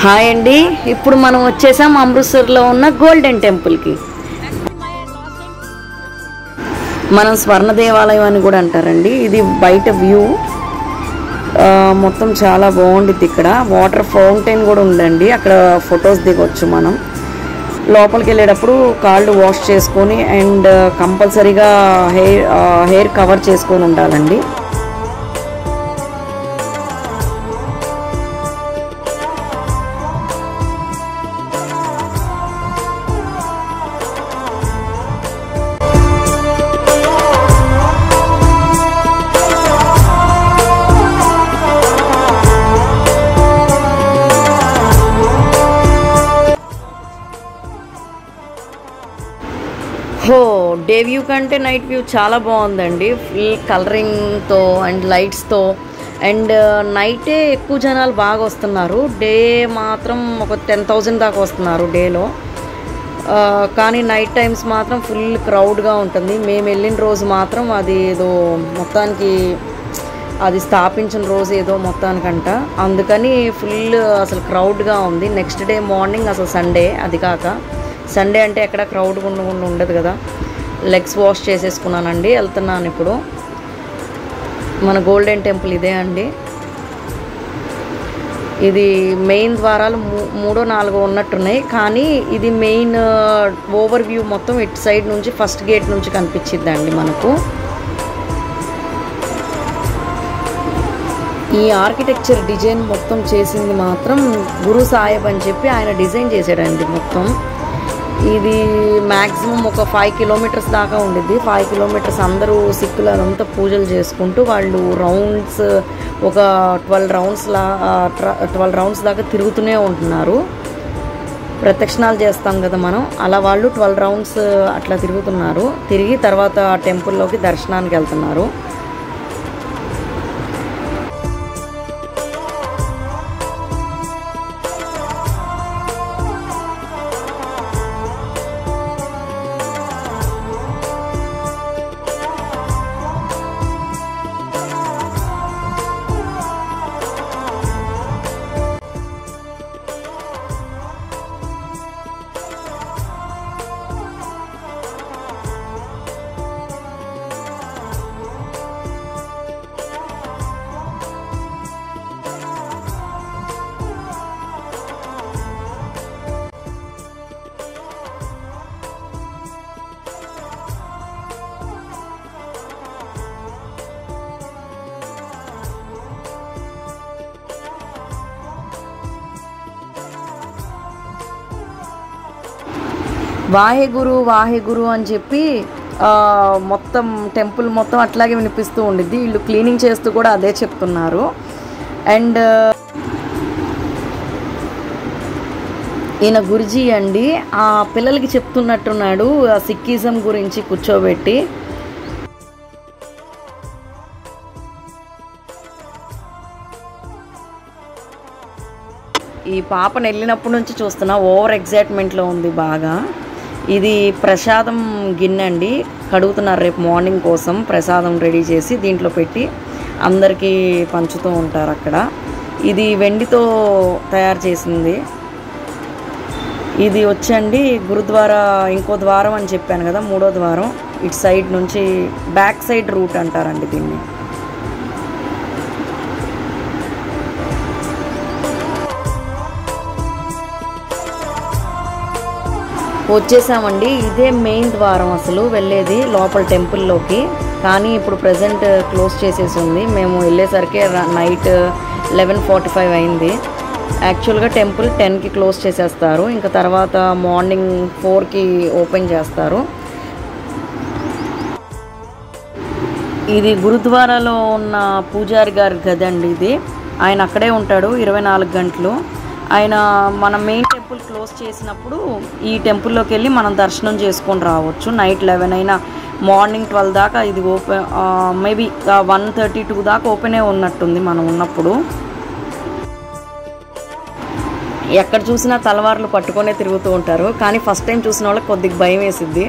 Hi అండి, ఇప్పుడు మనం వచ్చేసాం అమృత్సర్లో ఉన్న గోల్డెన్ టెంపుల్కి. మనం స్వర్ణ దేవాలయం అని కూడా అంటారండి. ఇది బయట వ్యూ మొత్తం చాలా బాగుండిద్ది. ఇక్కడ వాటర్ ఫౌంటైన్ కూడా ఉందండి, అక్కడ ఫొటోస్ దిగొచ్చు. మనం లోపలికి వెళ్ళేటప్పుడు కాళ్ళు వాష్ చేసుకొని అండ్ కంపల్సరీగా హెయిర్ కవర్ చేసుకొని ఉండాలండి. డే వ్యూ కంటే నైట్ వ్యూ చాలా బాగుందండి. ఫుల్ కలరింగ్తో అండ్ లైట్స్తో అండ్ నైటే ఎక్కువ జనాలు బాగా వస్తున్నారు. డే మాత్రం ఒక 10,000 దాకా వస్తున్నారు డేలో. కానీ నైట్ టైమ్స్ మాత్రం ఫుల్ క్రౌడ్గా ఉంటుంది. మేము వెళ్ళిన రోజు మాత్రం అది ఏదో మొత్తానికి అది స్థాపించిన రోజు ఏదో మొత్తానికంట, అందుకని ఫుల్ అసలు క్రౌడ్గా ఉంది. నెక్స్ట్ డే మార్నింగ్ అసలు సండే, అది కాక సండే అంటే ఎక్కడ క్రౌడ్ ఉండదు కదా. లెగ్స్ వాష్ చేసేసుకున్నానండి, వెళ్తున్నాను ఇప్పుడు. మన గోల్డెన్ టెంపుల్ ఇదే అండి. ఇది మెయిన్ ద్వారాలు 3-4 ఉన్నట్టున్నాయి, కానీ ఇది మెయిన్ ఓవర్ వ్యూ మొత్తం ఇటు సైడ్ నుంచి ఫస్ట్ గేట్ నుంచి కనిపించిద్దండి మనకు. ఈ ఆర్కిటెక్చర్ డిజైన్ మొత్తం చేసింది మాత్రం గురు సాహెబ్ అని చెప్పి ఆయన డిజైన్ చేశాడండి మొత్తం. ఇది మ్యాక్సిమం ఒక 5 కిలోమీటర్స్ దాకా ఉండిద్ది. 5 కిలోమీటర్స్ అందరూ సిక్కులు అదంతా పూజలు చేసుకుంటూ వాళ్ళు రౌండ్స్ ఒక 12 రౌండ్స్ దాకా తిరుగుతూనే ఉంటున్నారు. ప్రదక్షిణాలు చేస్తాం కదా మనం, అలా వాళ్ళు 12 రౌండ్స్ అట్లా తిరుగుతున్నారు. తిరిగి తర్వాత టెంపుల్లోకి దర్శనానికి వెళ్తున్నారు. వాహెగురు వాహెగురు అని చెప్పి మొత్తం టెంపుల్ మొత్తం అట్లాగే వినిపిస్తూ ఉండిద్ది. వీళ్ళు క్లీనింగ్ చేస్తూ కూడా అదే చెప్తున్నారు. అండ్ ఈయన గురుజీ అండి, ఆ పిల్లలకి చెప్తున్నట్టున్నాడు సిక్కిజం గురించి కూర్చోబెట్టి. ఈ పాపను వెళ్ళినప్పటి నుంచి చూస్తున్నా, ఓవర్ ఎగ్జైట్మెంట్లో ఉంది బాగా. ఇది ప్రసాదం గిన్నె అండి, కడుగుతున్నారు రేపు మార్నింగ్ కోసం. ప్రసాదం రెడీ చేసి దీంట్లో పెట్టి అందరికీ పంచుతూ ఉంటారు అక్కడ. ఇది వెండితో తయారు చేసింది. ఇది వచ్చండి గురుద్వారా ఇంకో ద్వారం అని చెప్పాను కదా, 3వ ద్వారం. ఇటు సైడ్ నుంచి బ్యాక్ సైడ్ రూట్ అంటారండి దీన్ని. వచ్చేసామండి. ఇదే మెయిన్ ద్వారం అసలు వెళ్ళేది లోపల టెంపుల్లోకి, కానీ ఇప్పుడు ప్రజెంట్ క్లోజ్ చేసేసి ఉంది. మేము వెళ్ళేసరికి నైట్ 11:45 అయింది. యాక్చువల్గా టెంపుల్ 10కి క్లోజ్ చేసేస్తారు, ఇంకా తర్వాత మార్నింగ్ 4కి ఓపెన్ చేస్తారు. ఇది గురుద్వారాలో ఉన్న పూజారి గారి గది అండి ఇది. ఆయన అక్కడే ఉంటాడు 24 గంటలు. ఆయన మన మెయిన్ టెంపుల్ క్లోజ్ చేసినప్పుడు ఈ టెంపుల్లోకి వెళ్ళి మనం దర్శనం చేసుకొని రావచ్చు. నైట్ 11 అయినా మార్నింగ్ 12 దాకా ఇది ఓపెన్, మేబీ 1:32 దాకా ఓపెనే ఉన్నట్టుంది మనం ఉన్నప్పుడు. ఎక్కడ చూసినా తలవార్లు పట్టుకొనే తిరుగుతూ ఉంటారు, కానీ ఫస్ట్ టైం చూసిన వాళ్ళకి కొద్దిగా భయం వేసిద్ది.